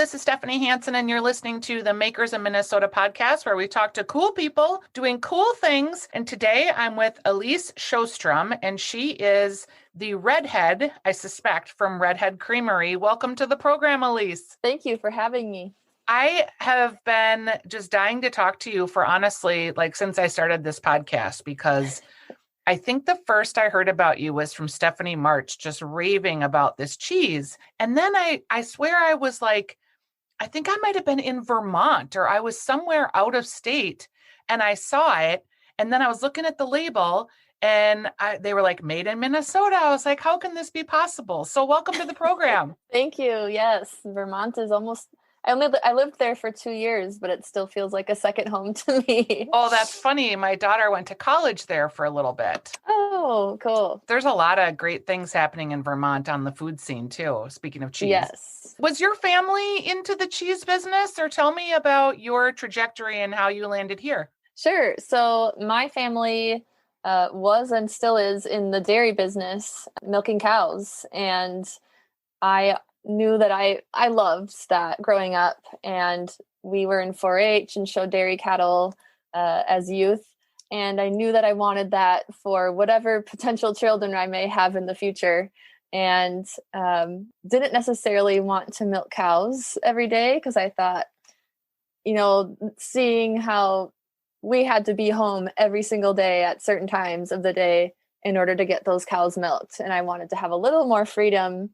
this is Stephanie Hansen, and you're listening to the Makers in Minnesota podcast, where we talk to cool people doing cool things. And today I'm with Elise Shostrom, and she is the redhead, I suspect, from Redhead Creamery. Welcome to the program, Elise. Thank you for having me. I have been just dying to talk to you for honestly, since I started this podcast, because I think the first I heard about you was from Stephanie March, just raving about this cheese. And then I swear I was I think I might have been in Vermont, or I was somewhere out of state, and I saw it. And then I was looking at the label, and they were made in Minnesota. I was like, how can this be possible? So welcome to the program. Thank you. Yes. Vermont is I lived there for 2 years, but it still feels like a second home to me. Oh, that's funny. My daughter went to college there for a little bit. Oh, cool. There's a lot of great things happening in Vermont on the food scene too. Speaking of cheese. Yes. Was your family into the cheese business, or tell me about your trajectory and how you landed here? Sure. So my family was and still is in the dairy business, milking cows. And I knew that I loved that growing up, and we were in 4-H and showed dairy cattle as youth. And I knew that I wanted that for whatever potential children I may have in the future, and didn't necessarily want to milk cows every day, because I thought, seeing how we had to be home every single day at certain times of the day in order to get those cows milked. And I wanted to have a little more freedom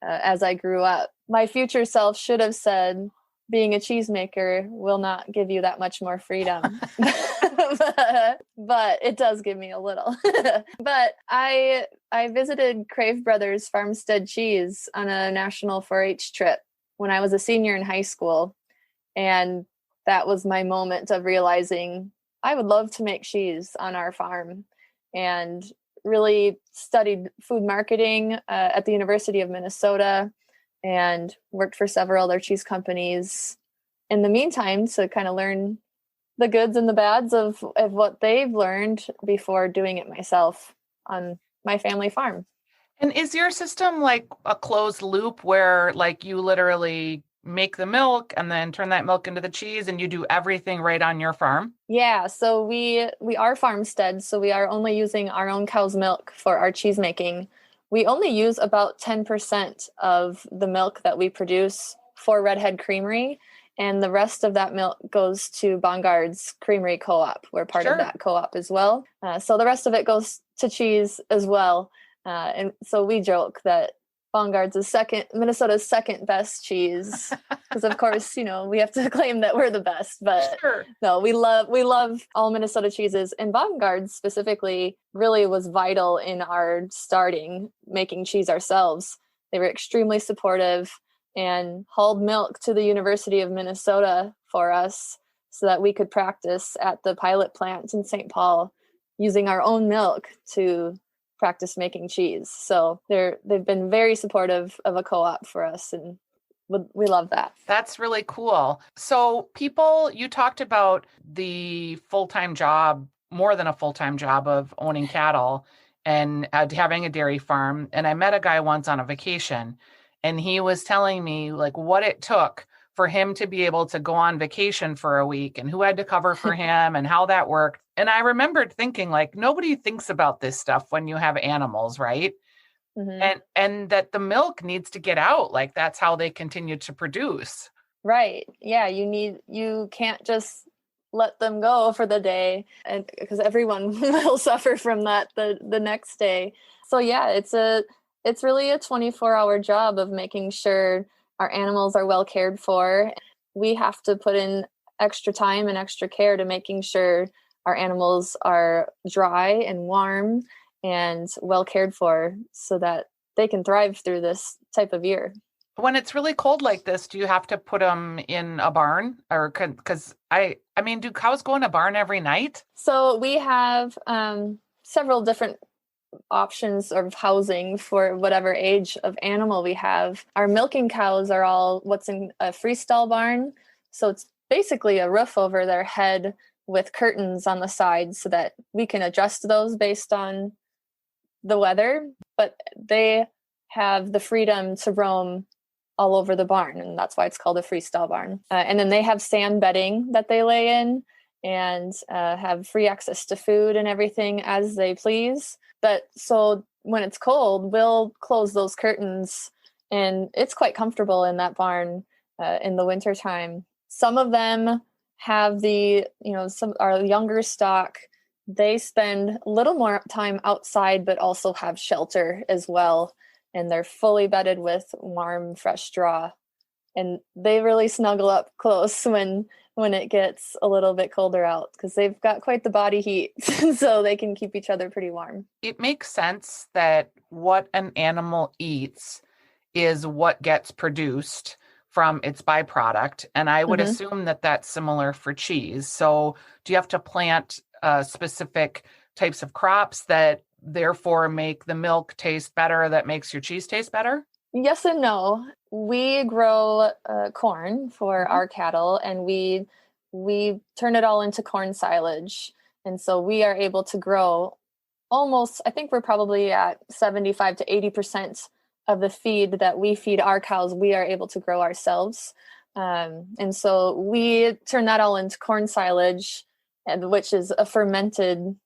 as I grew up. My future self should have said, being a cheesemaker will not give you that much more freedom. but it does give me a little. But I visited Crave Brothers Farmstead Cheese on a national 4-H trip when I was a senior in high school. And that was my moment of realizing I would love to make cheese on our farm, and really studied food marketing at the University of Minnesota, and worked for several other cheese companies in the meantime to kind of learn the goods and the bads of what they've learned before doing it myself on my family farm. And is your system like a closed loop where you literally make the milk and then turn that milk into the cheese, and you do everything right on your farm? Yeah, so we are farmstead, so we are only using our own cow's milk for our cheese making. We only use about 10% of the milk that we produce for Redhead Creamery, and the rest of that milk goes to Bongards Creamery Co-op. We're part of that co-op as well. So the rest of it goes to cheese as well. And so we joke that Bongards is Minnesota's second best cheese, because of course, we have to claim that we're the best, but no, we love all Minnesota cheeses, and Bongards specifically really was vital in our starting making cheese ourselves. They were extremely supportive and hauled milk to the University of Minnesota for us so that we could practice at the pilot plant in St. Paul using our own milk to practice making cheese. So they've been very supportive of a co-op for us, and we love that. That's really cool. So you talked about the full-time job, more than a full-time job, of owning cattle and having a dairy farm. And I met a guy once on a vacation, and he was telling me what it took for him to be able to go on vacation for a week, and who had to cover for him and how that worked. And I remembered thinking, nobody thinks about this stuff when you have animals, right? Mm-hmm. And that the milk needs to get out. That's how they continue to produce. Right. Yeah. You can't just let them go for the day, and because everyone will suffer from that the next day. So yeah, it's really a 24-hour job of making sure our animals are well cared for. We have to put in extra time and extra care to making sure our animals are dry and warm and well cared for so that they can thrive through this type of year. When it's really cold like this, do you have to put them in a barn? Or because do cows go in a barn every night? So we have several different options of housing for whatever age of animal we have. Our milking cows are all what's in a freestall barn. So it's basically a roof over their head with curtains on the sides so that we can adjust those based on the weather. But they have the freedom to roam all over the barn, and that's why it's called a freestyle barn. And then they have sand bedding that they lay in, and have free access to food and everything as they please. But so when it's cold, we'll close those curtains, and it's quite comfortable in that barn in the wintertime. Some of them have some our younger stock, they spend a little more time outside, but also have shelter as well. And they're fully bedded with warm, fresh straw. And they really snuggle up close when it gets a little bit colder out, because they've got quite the body heat. So they can keep each other pretty warm. It makes sense that what an animal eats is what gets produced from its byproduct. And I would assume that that's similar for cheese. So do you have to plant specific types of crops that therefore make the milk taste better, that makes your cheese taste better? Yes and no. We grow corn for our cattle, and we turn it all into corn silage. And so we are able to grow almost, I think we're probably at 75 to 80% of the feed that we feed our cows, we are able to grow ourselves. And so we turn that all into corn silage, which is a fermented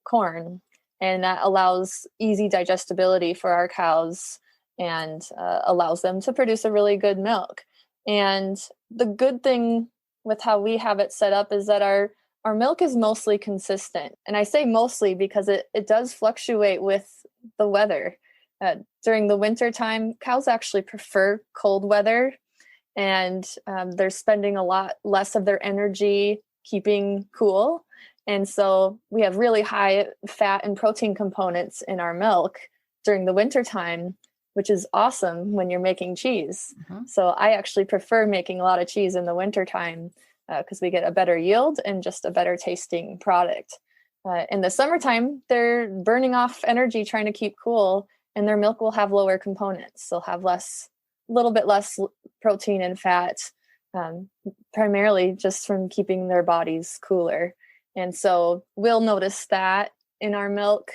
corn. And that allows easy digestibility for our cows, and allows them to produce a really good milk. And the good thing with how we have it set up is that our milk is mostly consistent. And I say mostly because it does fluctuate with the weather. During the winter time, cows actually prefer cold weather, and they're spending a lot less of their energy keeping cool. And so we have really high fat and protein components in our milk during the winter time, which is awesome when you're making cheese. So I actually prefer making a lot of cheese in the wintertime because we get a better yield and just a better tasting product. In the summertime, they're burning off energy trying to keep cool, and their milk will have lower components. They'll have a little bit less protein and fat, primarily just from keeping their bodies cooler. And so we'll notice that in our milk.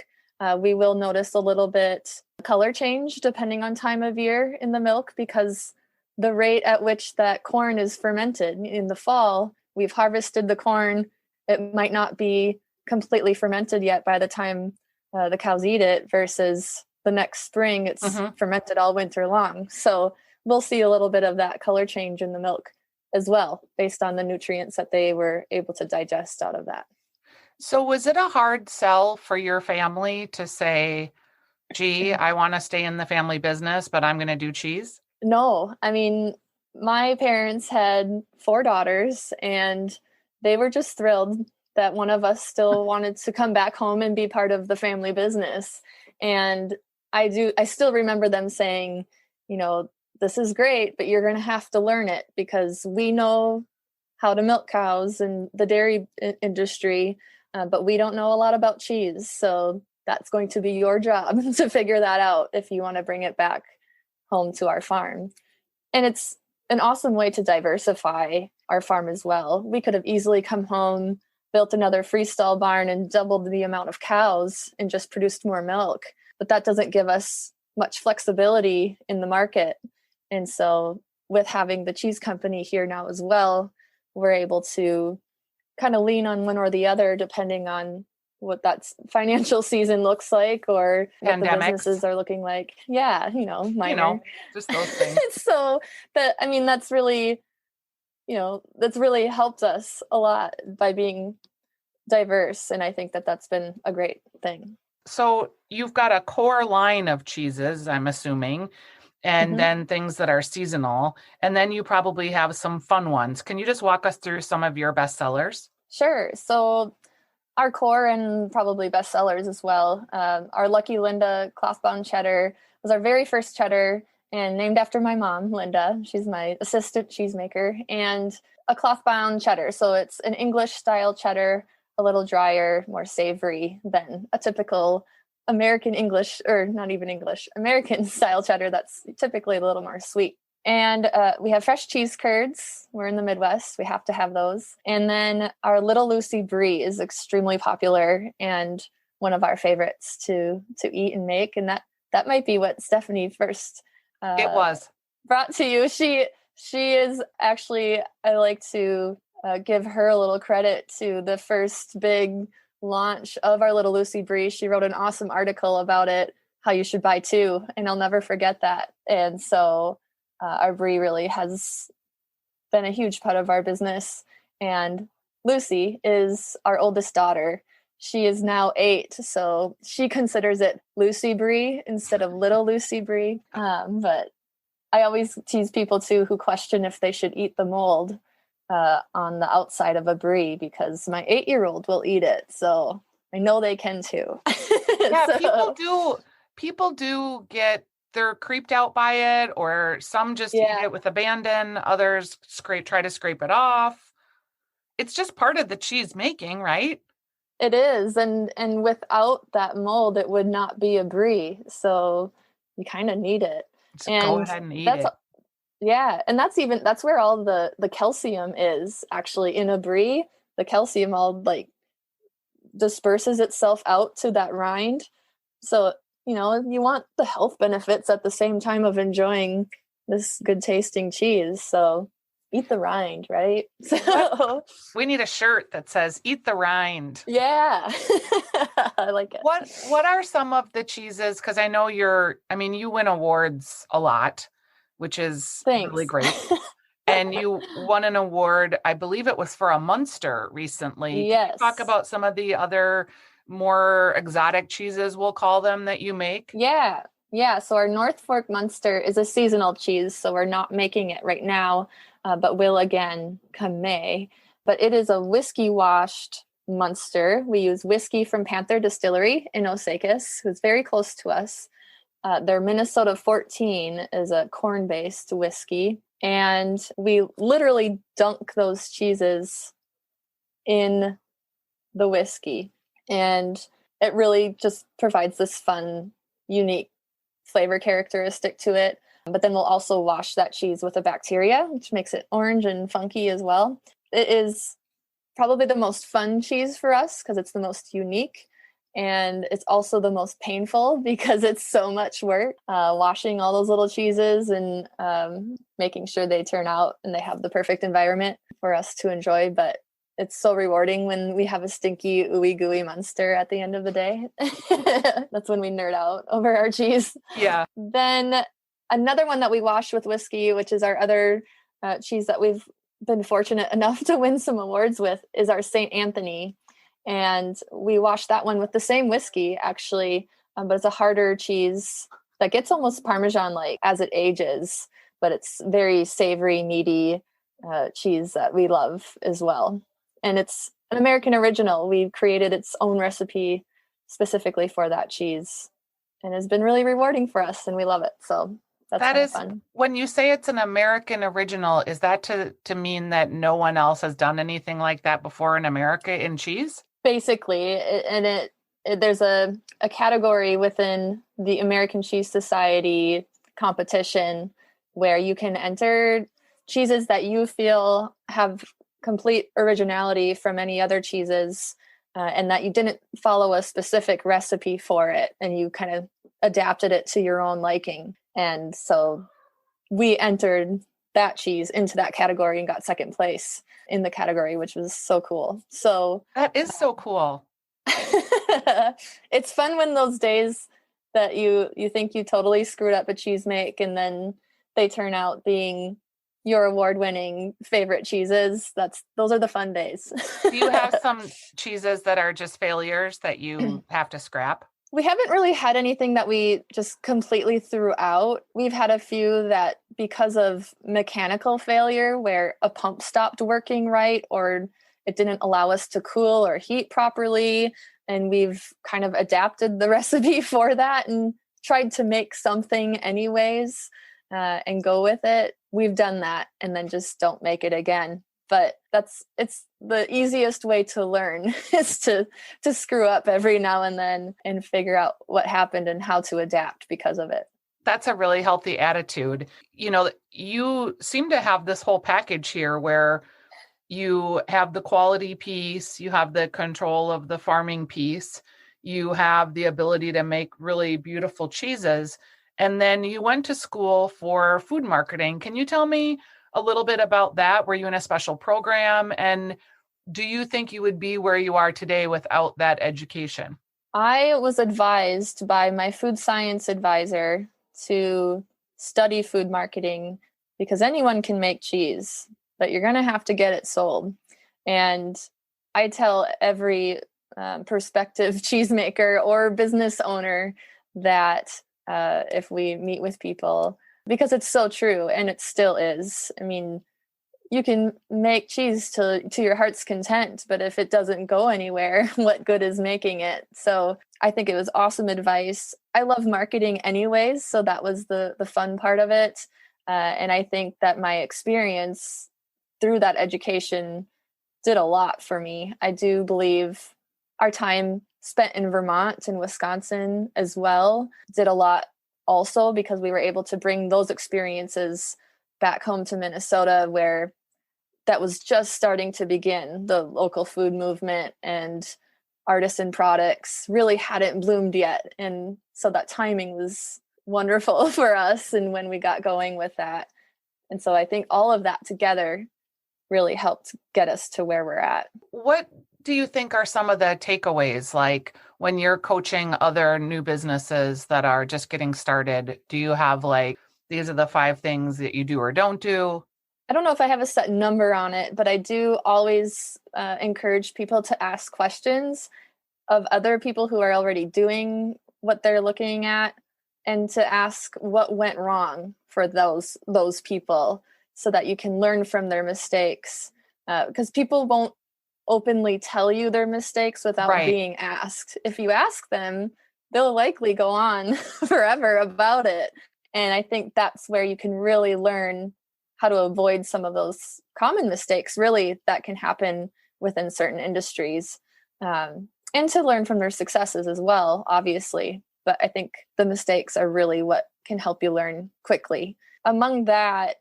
We will notice a little bit color change depending on time of year in the milk, because the rate at which that corn is fermented in the fall, we've harvested the corn. It might not be completely fermented yet by the time the cows eat it, versus the next spring, it's fermented all winter long. So we'll see a little bit of that color change in the milk as well, based on the nutrients that they were able to digest out of that. So was it a hard sell for your family to say, gee, I want to stay in the family business, but I'm going to do cheese? No, I mean, my parents had 4 daughters, and they were just thrilled that one of us still wanted to come back home and be part of the family business. And I still remember them saying, this is great, but you're going to have to learn it, because we know how to milk cows in the dairy industry, but we don't know a lot about cheese. So that's going to be your job to figure that out if you want to bring it back home to our farm. And it's an awesome way to diversify our farm as well. We could have easily come home, built another freestall barn, and doubled the amount of cows and just produced more milk. But that doesn't give us much flexibility in the market. And so with having the cheese company here now as well, we're able to kind of lean on one or the other depending on what that financial season looks like, or what the businesses are looking like. Yeah, minor. Just those things. So that's really, that's really helped us a lot by being diverse. And I think that that's been a great thing. So you've got a core line of cheeses, I'm assuming, and then things that are seasonal. And then you probably have some fun ones. Can you just walk us through some of your best sellers? Sure. So our core and probably best sellers as well. Our Lucky Linda cloth-bound cheddar was our very first cheddar, and named after my mom, Linda. She's my assistant cheesemaker, and a cloth-bound cheddar. So it's an English-style cheddar, a little drier, more savory than a typical American English, or not even English, American style cheddar that's typically a little more sweet. And we have fresh cheese curds. We're in the Midwest. We have to have those. And then our Little Lucy Brie is extremely popular and one of our favorites to eat and make. And that might be what Stephanie first it was. brought to you. She is actually, I like to give her a little credit to the first big launch of our little Lucy Brie. She wrote an awesome article about it, how you should buy two, and I'll never forget that. And so our Brie really has been a huge part of our business. And Lucy is our oldest daughter. She is now 8, so she considers it Lucy Brie instead of little Lucy Brie. But I always tease people too who question if they should eat the mold on the outside of a Brie, because my 8-year-old will eat it. So I know they can too. Yeah, So, people do get, they're creeped out by it, or some just eat yeah, it with abandon, others try to scrape it off. It's just part of the cheese making, right? it is. And without that mold, it would not be a Brie. So you kind of need it. Just go And ahead and eat that's it. yeah, and that's where all the calcium is actually in a Brie. The calcium all like disperses itself out to that rind. So, you want the health benefits at the same time of enjoying this good tasting cheese. So eat the rind, right? So We need a shirt that says "Eat the rind." yeah. I like it. What are some of the cheeses? Because I know you win awards a lot, which is really Thanks. great. And you won an award, I believe it was for a Munster recently. Can you talk Yes. about some of the other more exotic cheeses, we'll call them, that you make? Yeah. Yeah. So our North Fork Munster is a seasonal cheese. So we're not making it right now, but will again come May. But it is a whiskey washed Munster. We use whiskey from Panther Distillery in Osakis, who's very close to us. Their Minnesota 14 is a corn based whiskey. And we literally dunk those cheeses in the whiskey. And it really just provides this fun, unique flavor characteristic to it. But then we'll also wash that cheese with a bacteria, which makes it orange and funky as well. It is probably the most fun cheese for us because it's the most unique. And it's also the most painful because it's so much work washing all those little cheeses and making sure they turn out and they have the perfect environment for us to enjoy. But it's so rewarding when we have a stinky, ooey gooey Munster at the end of the day. That's when we nerd out over our cheese. Yeah. Then another one that we wash with whiskey, which is our other cheese that we've been fortunate enough to win some awards with, is our St. Anthony. And we wash that one with the same whiskey, actually, but it's a harder cheese that gets almost Parmesan-like as it ages, but it's very savory, meaty cheese that we love as well. And it's an American original. We created its own recipe specifically for that cheese, and it's been really rewarding for us, and we love it. So that's That kind of is, fun. when you say it's an American original, is that to mean that no one else has done anything like that before in America in cheese? Basically, there's a category within the American Cheese Society competition where you can enter cheeses that you feel have complete originality from any other cheeses, and that you didn't follow a specific recipe for it, and you kind of adapted it to your own liking. And so we entered that cheese into that category and got second place in the category, which was so cool. So That is so cool. it's fun when those days that you think you totally screwed up a cheese make and then they turn out being your award-winning favorite cheeses. Those are the fun days. Do you have some cheeses that are just failures that you have to scrap? We haven't really had anything that we just completely threw out. We've had a few that, because of mechanical failure where a pump stopped working right or it didn't allow us to cool or heat properly, and we've kind of adapted the recipe for that and tried to make something anyways and go with it. We've done that and then just don't make it again. But it's the easiest way to learn is to screw up every now and then and figure out what happened and how to adapt because of it. That's a really healthy attitude. You seem to have this whole package here where you have the quality piece, you have the control of the farming piece, you have the ability to make really beautiful cheeses. And then you went to school for food marketing. Can you tell me a little bit about that? Were you in a special program? And do you think you would be where you are today without that education? I was advised by my food science advisor to study food marketing because anyone can make cheese, but you're going to have to get it sold. And I tell every prospective cheesemaker or business owner that if we meet with people, because it's so true and it still is. I mean, you can make cheese to your heart's content, but if it doesn't go anywhere, what good is making it? So I think it was awesome advice. I love marketing anyways, so that was the fun part of it. And I think that my experience through that education did a lot for me. I do believe our time spent in Vermont and Wisconsin as well did a lot also, because we were able to bring those experiences back home to Minnesota, where that was just starting to begin. The local food movement and artisan products really hadn't bloomed yet. And so that timing was wonderful for us and when we got going with that. And so I think all of that together really helped get us to where we're at. What do you think are some of the takeaways? Like when you're coaching other new businesses that are just getting started, do you have like, these are the 5 things that you do or don't do? I don't know if I have a set number on it, but I do always encourage people to ask questions of other people who are already doing what they're looking at, and to ask what went wrong for those people so that you can learn from their mistakes. Because people won't openly tell you their mistakes without Right. being asked. If you ask them, they'll likely go on forever about it. And I think that's where you can really learn how to avoid some of those common mistakes, really, that can happen within certain industries, and to learn from their successes as well, obviously. But I think the mistakes are really what can help you learn quickly. Among that,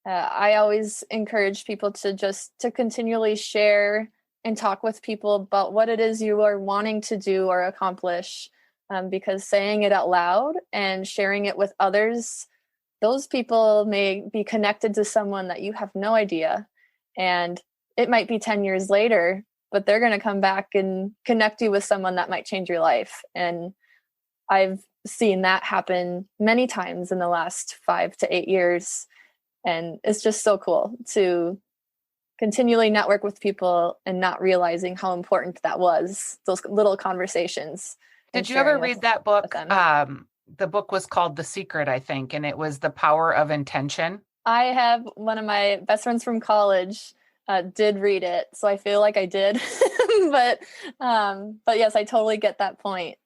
I always encourage people to continually share and talk with people about what it is you are wanting to do or accomplish, because saying it out loud and sharing it with others, those people may be connected to someone that you have no idea. And it might be 10 years later, but they're going to come back and connect you with someone that might change your life. And I've seen that happen many times in the last 5 to 8 years. And it's just so cool to continually network with people and not realizing how important that was, those little conversations. Did you ever read that book? The book was called The Secret, I think, and it was The Power of Intention. I have one of my best friends from college did read it, so I feel like I did. but yes, I totally get that point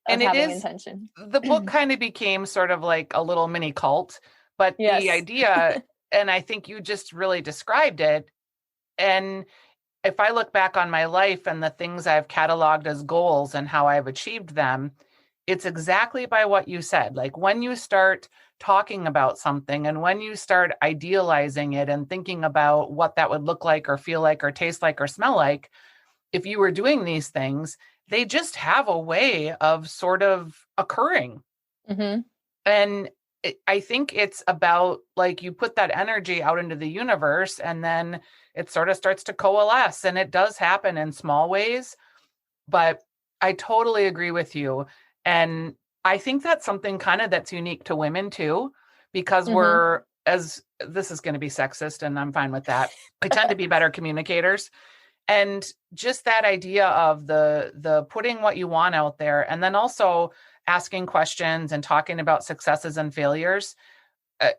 of And having intention. The book kind of became sort of like a little mini cult, but Yes. The idea, and I think you just really described it. And if I look back on my life and the things I've cataloged as goals and how I've achieved them, it's exactly by what you said. Like when you start talking about something and when you start idealizing it and thinking about what that would look like or feel like or taste like or smell like, if you were doing these things, they just have a way of sort of occurring. Mm-hmm. And I think it's about like you put that energy out into the universe and then it sort of starts to coalesce, and it does happen in small ways. But I totally agree with you. And I think that's something kind of that's unique to women too, because we're, as this is going to be sexist and I'm fine with that. We tend to be better communicators. And just that idea of the putting what you want out there, and then also asking questions and talking about successes and failures.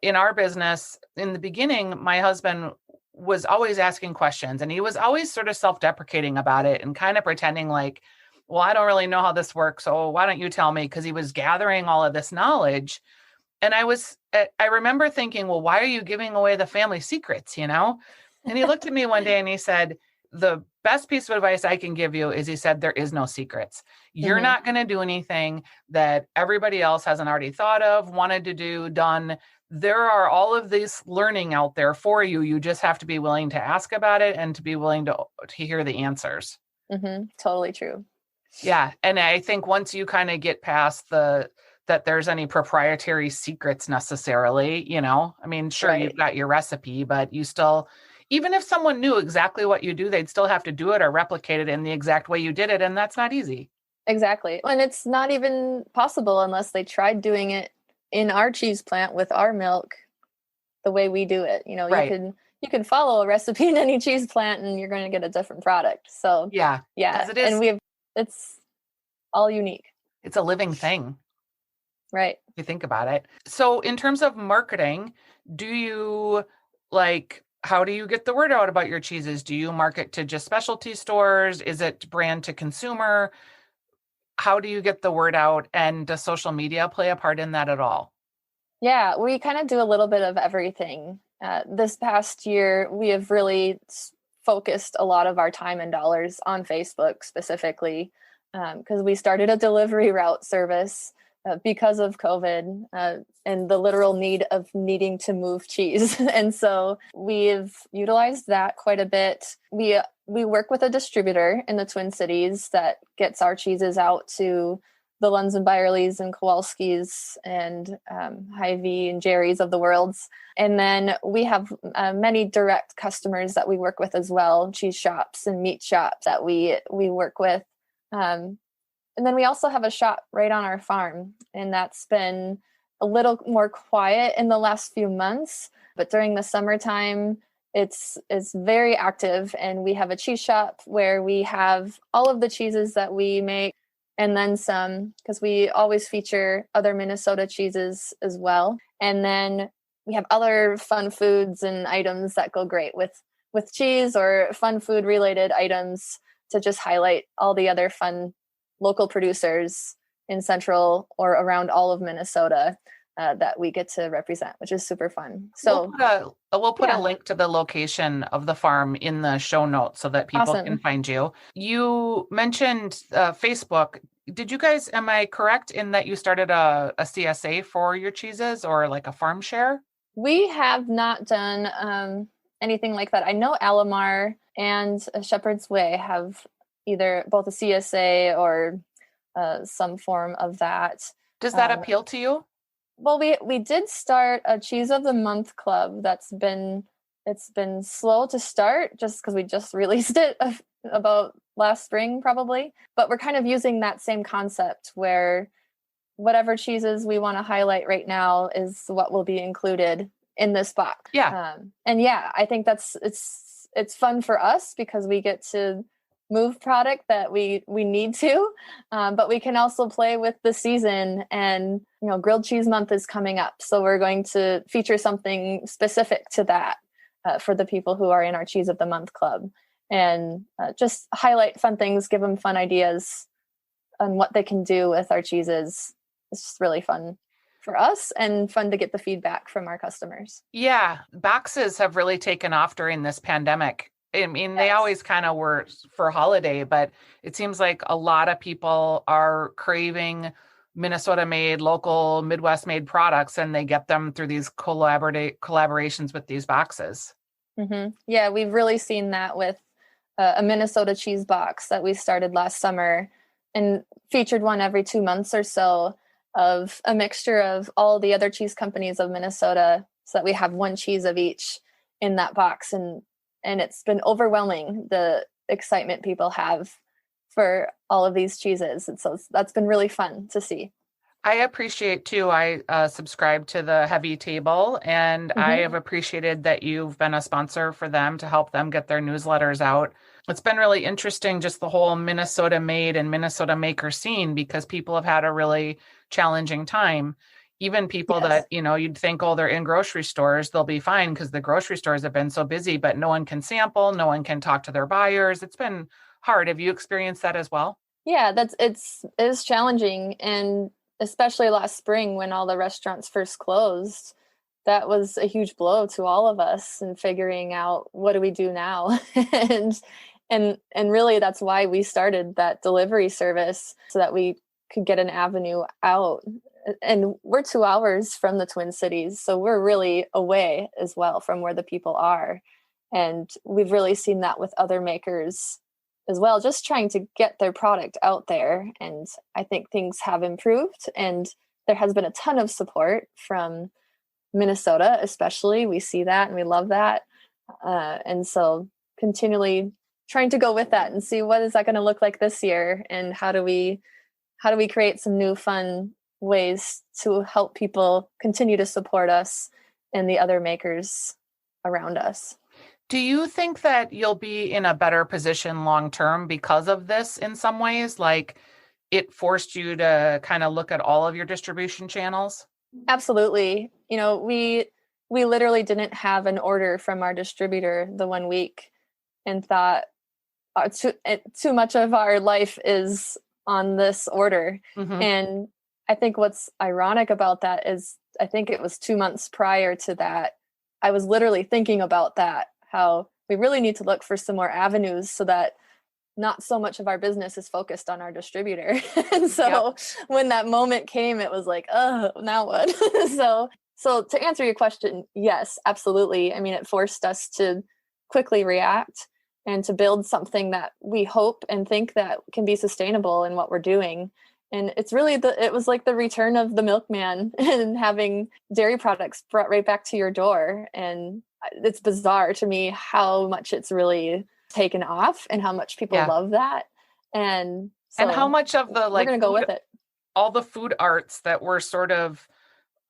In our business, in the beginning, my husband was always asking questions, and he was always sort of self-deprecating about it and kind of pretending like, well, I don't really know how this works, so why don't you tell me? Because he was gathering all of this knowledge. And I remember thinking, well, why are you giving away the family secrets, And he looked at me one day and he said, the best piece of advice I can give you is, he said, there is no secrets. You're not going to do anything that everybody else hasn't already thought of, wanted to do, done. There are all of this learning out there for you. You just have to be willing to ask about it and to be willing to hear the answers. Totally true. Yeah. And I think once you kind of get past the that there's any proprietary secrets necessarily, I mean, sure, you've Right. got your recipe, but you still, even if someone knew exactly what you do, they'd still have to do it or replicate it in the exact way you did it. And that's not easy. Exactly. And it's not even possible unless they tried doing it in our cheese plant with our milk the way we do it. Right. You can follow a recipe in any cheese plant and you're going to get a different product. So, Yeah. yeah, Because and it's all unique. it's a living thing. Right. If you think about it. So in terms of marketing, do you how do you get the word out about your cheeses? Do you market to just specialty stores? Is it brand to consumer? How do you get the word out? And does social media play a part in that at all? Yeah, we kind of do a little bit of everything. This past year, we have really focused a lot of our time and dollars on Facebook specifically, because we started a delivery route service because of COVID and the literal need of needing to move cheese. And so we've utilized that quite a bit. We work with a distributor in the Twin Cities that gets our cheeses out to the Lunds and Byerlys and Kowalskis and Hy-Vee and Jerry's of the worlds. And then we have many direct customers that we work with as well, cheese shops and meat shops that we work with. And then we also have a shop right on our farm, and that's been a little more quiet in the last few months. But during the summertime, it's very active, and we have a cheese shop where we have all of the cheeses that we make and then some, because we always feature other Minnesota cheeses as well. And then we have other fun foods and items that go great with cheese, or fun food related items to just highlight all the other fun local producers in central or around all of Minnesota that we get to represent, which is super fun. So we'll put a link to the location of the farm in the show notes so that people can find you. You mentioned Facebook. Did you guys, am I correct in that you started a CSA for your cheeses, or like a farm share? We have not done anything like that. I know Alamar and Shepherd's Way have either both a CSA or some form of that. Does that appeal to you? Well, we did start a Cheese of the Month club. It's been slow to start just because we just released it about last spring probably. But we're kind of using that same concept where whatever cheeses we want to highlight right now is what will be included in this box. Yeah. And yeah, I think it's fun for us because we get to move product that we need to, but we can also play with the season. And grilled cheese month is coming up, so we're going to feature something specific to that for the people who are in our Cheese of the Month club, and just highlight fun things, give them fun ideas on what they can do with our cheeses. It's just really fun for us and fun to get the feedback from our customers. Yeah, boxes have really taken off during this pandemic. I mean, they always kind of were for holiday, but it seems like a lot of people are craving Minnesota made, local Midwest made products, and they get them through these collaborations with these boxes. Mm-hmm. Yeah, we've really seen that with a Minnesota cheese box that we started last summer and featured one every 2 months or so of a mixture of all the other cheese companies of Minnesota, so that we have one cheese of each in that box. And it's been overwhelming, the excitement people have for all of these cheeses. And so that's been really fun to see. I appreciate too, I subscribe to the Heavy Table, and I have appreciated that you've been a sponsor for them to help them get their newsletters out. It's been really interesting, just the whole Minnesota made and Minnesota maker scene, because people have had a really challenging time. Even people that, you'd think, oh, they're in grocery stores, they'll be fine because the grocery stores have been so busy, but no one can sample, no one can talk to their buyers. It's been hard. Have you experienced that as well? Yeah, it is challenging. And especially last spring when all the restaurants first closed, that was a huge blow to all of us, and figuring out what do we do now. and really that's why we started that delivery service, so that we could get an avenue out. And we're 2 hours from the Twin Cities, so we're really away as well from where the people are. And we've really seen that with other makers as well, just trying to get their product out there. And I think things have improved, and there has been a ton of support from Minnesota, especially. We see that and we love that. And so continually trying to go with that and see what is that going to look like this year, and how do we create some new fun ways to help people continue to support us and the other makers around us. Do you think that you'll be in a better position long term because of this in some ways? Like it forced you to kind of look at all of your distribution channels? Absolutely. We literally didn't have an order from our distributor the 1 week, and thought too much of our life is on this order. Mm-hmm. And I think what's ironic about that is, I think it was 2 months prior to that, I was literally thinking about that, how we really need to look for some more avenues so that not so much of our business is focused on our distributor. And so when that moment came, it was like, oh, now what? So to answer your question, yes, absolutely. I mean, it forced us to quickly react and to build something that we hope and think that can be sustainable in what we're doing. And it's really it was like the return of the milkman and having dairy products brought right back to your door. And it's bizarre to me how much it's really taken off and how much people love that. And so and how much of the we're going to go with it. All the food arts that were sort of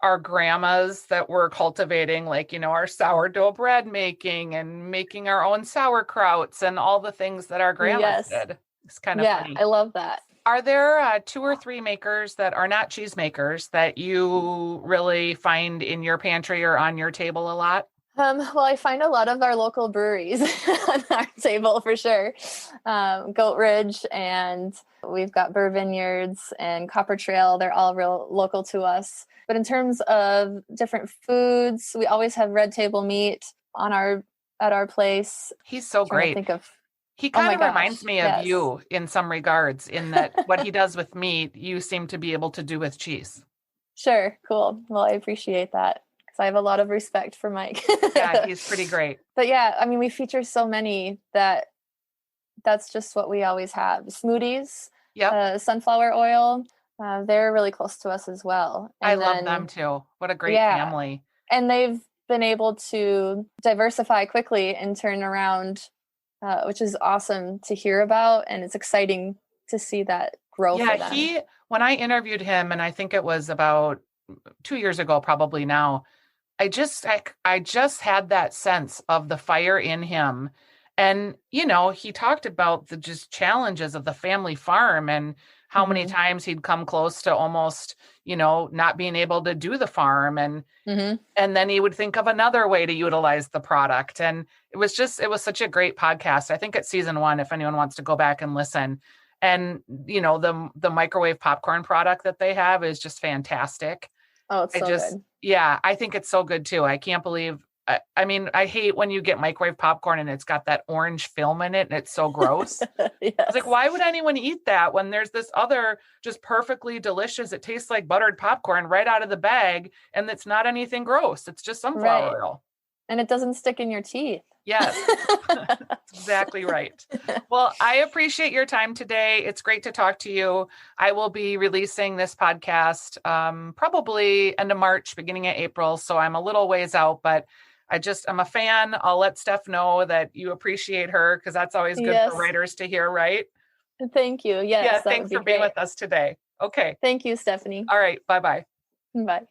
our grandmas that were cultivating, like, our sourdough bread making and making our own sauerkrauts and all the things that our grandmas did. It's kind of funny. I love that. Are there 2 or 3 makers that are not cheese makers that you really find in your pantry or on your table a lot? Well, I find a lot of our local breweries on our table for sure. Goat Ridge, and we've got Burr Vineyards and Copper Trail. They're all real local to us. But in terms of different foods, we always have Red Table Meat at our place. He's so great. He kind of reminds me of you in some regards, in that what he does with meat, you seem to be able to do with cheese. Sure. Cool. Well, I appreciate that. I have a lot of respect for Mike. Yeah, he's pretty great. But yeah, I mean, we feature so many that's just what we always have. Smoothies, sunflower oil, they're really close to us as well. And I love them too. What a great family. And they've been able to diversify quickly and turn around, which is awesome to hear about. And it's exciting to see that grow for them. When I interviewed him, and I think it was about 2 years ago, probably now, I just had that sense of the fire in him. And, he talked about the just challenges of the family farm and how many times he'd come close to almost, not being able to do the farm. And, and then he would think of another way to utilize the product. And it was such a great podcast. I think it's season 1, if anyone wants to go back and listen. And, the microwave popcorn product that they have is just fantastic. Oh, it's good. Yeah, I think it's so good too. I can't believe, I mean, I hate when you get microwave popcorn and it's got that orange film in it and it's so gross. It's like, why would anyone eat that when there's this other just perfectly delicious, it tastes like buttered popcorn right out of the bag, and it's not anything gross. It's just sunflower oil. And it doesn't stick in your teeth. Yes, that's exactly right. Well, I appreciate your time today. It's great to talk to you. I will be releasing this podcast probably end of March, beginning of April. So I'm a little ways out, but I'm a fan. I'll let Steph know that you appreciate her, because that's always good for writers to hear, right? Thank you. Yes. Yeah, thanks for being with us today. Okay. Thank you, Stephanie. All right. Bye-bye. Bye.